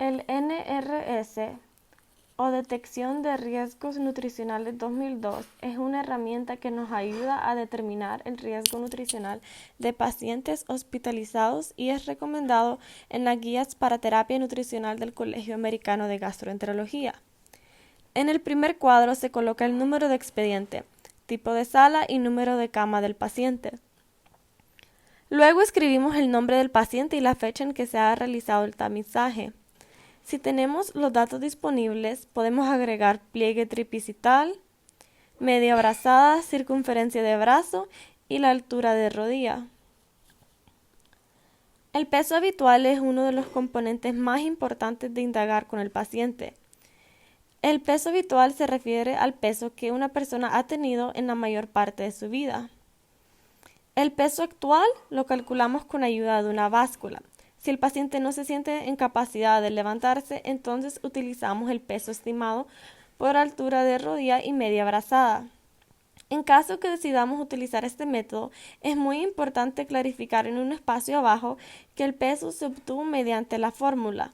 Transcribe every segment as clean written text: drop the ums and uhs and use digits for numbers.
El NRS, o Detección de Riesgos Nutricionales 2002, es una herramienta que nos ayuda a determinar el riesgo nutricional de pacientes hospitalizados y es recomendado en las guías para terapia nutricional del Colegio Americano de Gastroenterología. En el primer cuadro se coloca el número de expediente, tipo de sala y número de cama del paciente. Luego escribimos el nombre del paciente y la fecha en que se ha realizado el tamizaje. Si tenemos los datos disponibles, podemos agregar pliegue tripicital, media brazada, circunferencia de brazo y la altura de rodilla. El peso habitual es uno de los componentes más importantes de indagar con el paciente. El peso habitual se refiere al peso que una persona ha tenido en la mayor parte de su vida. El peso actual lo calculamos con ayuda de una báscula. Si el paciente no se siente en capacidad de levantarse, entonces utilizamos el peso estimado por altura de rodilla y media brazada. En caso que decidamos utilizar este método, es muy importante clarificar en un espacio abajo que el peso se obtuvo mediante la fórmula.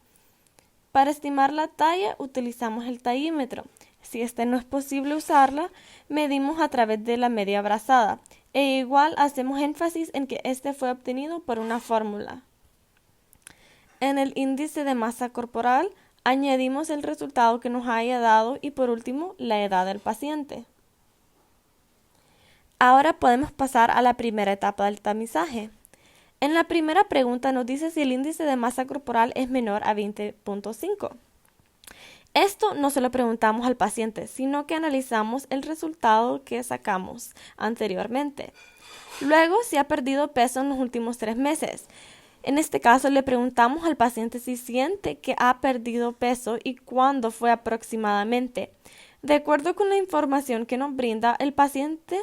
Para estimar la talla, utilizamos el tallímetro. Si este no es posible usarla, medimos a través de la media brazada. E igual hacemos énfasis en que este fue obtenido por una fórmula. En el índice de masa corporal, añadimos el resultado que nos haya dado y por último, la edad del paciente. Ahora podemos pasar a la primera etapa del tamizaje. En la primera pregunta nos dice si el índice de masa corporal es menor a 20.5. Esto no se lo preguntamos al paciente, sino que analizamos el resultado que sacamos anteriormente. Luego, si ha perdido peso en los últimos 3 meses. En este caso, le preguntamos al paciente si siente que ha perdido peso y cuándo fue aproximadamente. De acuerdo con la información que nos brinda el paciente,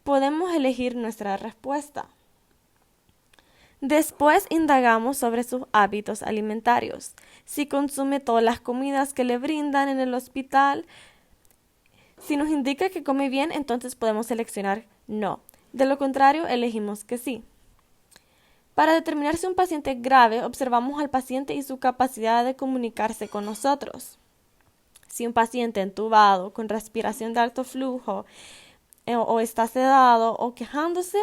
podemos elegir nuestra respuesta. Después indagamos sobre sus hábitos alimentarios. Si consume todas las comidas que le brindan en el hospital, si nos indica que come bien, entonces podemos seleccionar no. De lo contrario, elegimos que sí. Para determinar si un paciente es grave, observamos al paciente y su capacidad de comunicarse con nosotros. Si un paciente entubado, con respiración de alto flujo, o está sedado o quejándose,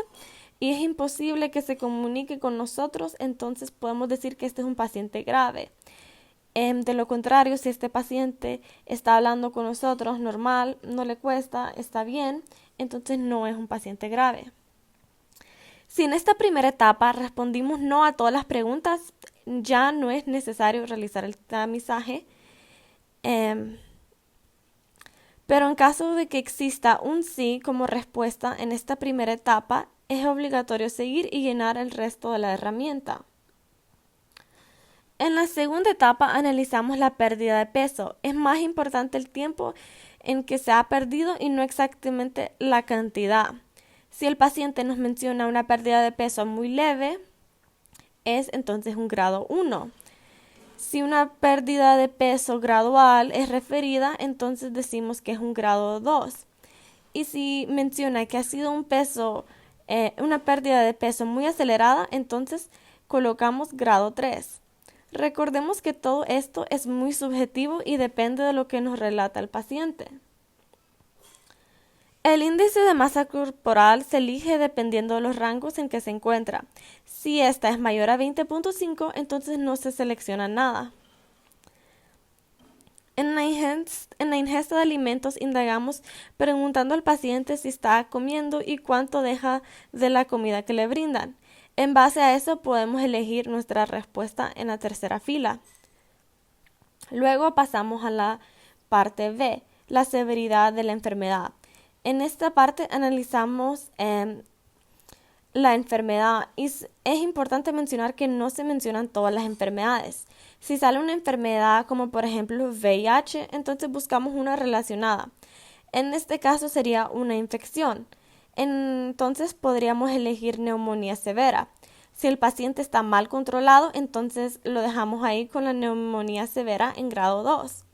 y es imposible que se comunique con nosotros, entonces podemos decir que este es un paciente grave. De lo contrario, si este paciente está hablando con nosotros normal, no le cuesta, está bien, entonces no es un paciente grave. Si en esta primera etapa respondimos no a todas las preguntas, ya no es necesario realizar el tamizaje. Pero en caso de que exista un sí como respuesta en esta primera etapa, es obligatorio seguir y llenar el resto de la herramienta. En la segunda etapa analizamos la pérdida de peso. Es más importante el tiempo en que se ha perdido y no exactamente la cantidad. Si el paciente nos menciona una pérdida de peso muy leve, es entonces un grado 1. Si una pérdida de peso gradual es referida, entonces decimos que es un grado 2. Y si menciona que ha sido una pérdida de peso muy acelerada, entonces colocamos grado 3. Recordemos que todo esto es muy subjetivo y depende de lo que nos relata el paciente. El índice de masa corporal se elige dependiendo de los rangos en que se encuentra. Si esta es mayor a 20.5, entonces no se selecciona nada. En la ingesta de alimentos indagamos preguntando al paciente si está comiendo y cuánto deja de la comida que le brindan. En base a eso podemos elegir nuestra respuesta en la tercera fila. Luego pasamos a la parte B, la severidad de la enfermedad. En esta parte analizamos la enfermedad y es importante mencionar que no se mencionan todas las enfermedades. Si sale una enfermedad como por ejemplo VIH, entonces buscamos una relacionada. En este caso sería una infección. Entonces podríamos elegir neumonía severa. Si el paciente está mal controlado, entonces lo dejamos ahí con la neumonía severa en grado 2.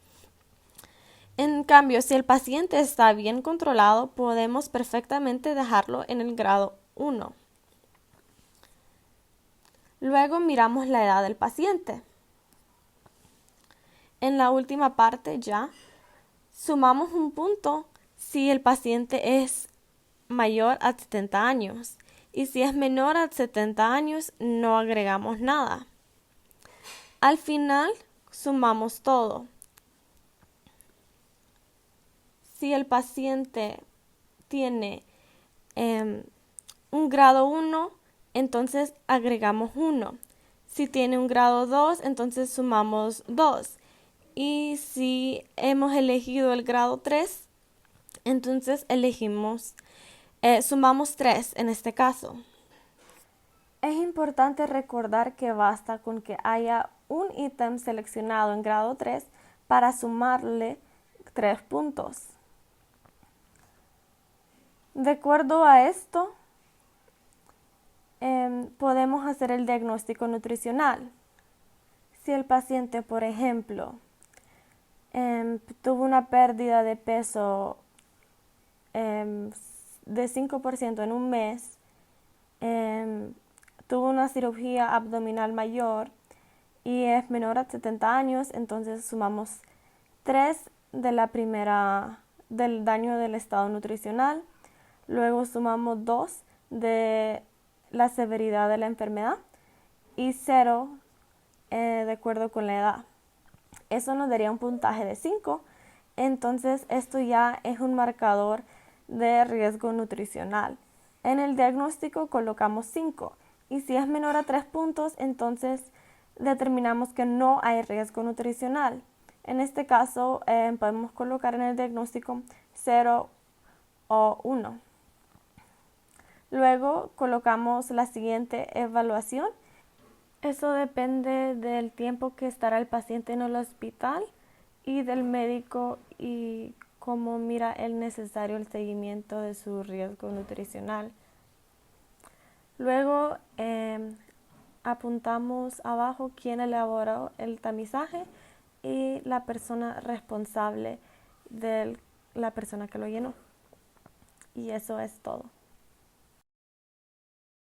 En cambio, si el paciente está bien controlado, podemos perfectamente dejarlo en el grado 1. Luego miramos la edad del paciente. En la última parte ya sumamos un punto si el paciente es mayor a 70 años y si es menor a 70 años no agregamos nada. Al final sumamos todo. Si el paciente tiene un grado 1, entonces agregamos 1. Si tiene un grado 2, entonces sumamos 2. Y si hemos elegido el grado 3, entonces sumamos 3 en este caso. Es importante recordar que basta con que haya un ítem seleccionado en grado 3 para sumarle 3 puntos. De acuerdo a esto, podemos hacer el diagnóstico nutricional. Si el paciente, por ejemplo, tuvo una pérdida de peso de 5% en un mes, tuvo una cirugía abdominal mayor y es menor a 70 años, entonces sumamos 3 de la primera del daño del estado nutricional, luego sumamos 2 de la severidad de la enfermedad y 0 de acuerdo con la edad. Eso nos daría un puntaje de 5, entonces esto ya es un marcador de riesgo nutricional. En el diagnóstico colocamos 5 y si es menor a 3 puntos, entonces determinamos que no hay riesgo nutricional. En este caso podemos colocar en el diagnóstico 0 o 1. Luego colocamos la siguiente evaluación. Eso depende del tiempo que estará el paciente en el hospital y del médico y cómo mira el necesario el seguimiento de su riesgo nutricional. Luego apuntamos abajo quién elaboró el tamizaje y la persona responsable de la persona que lo llenó. Y eso es todo.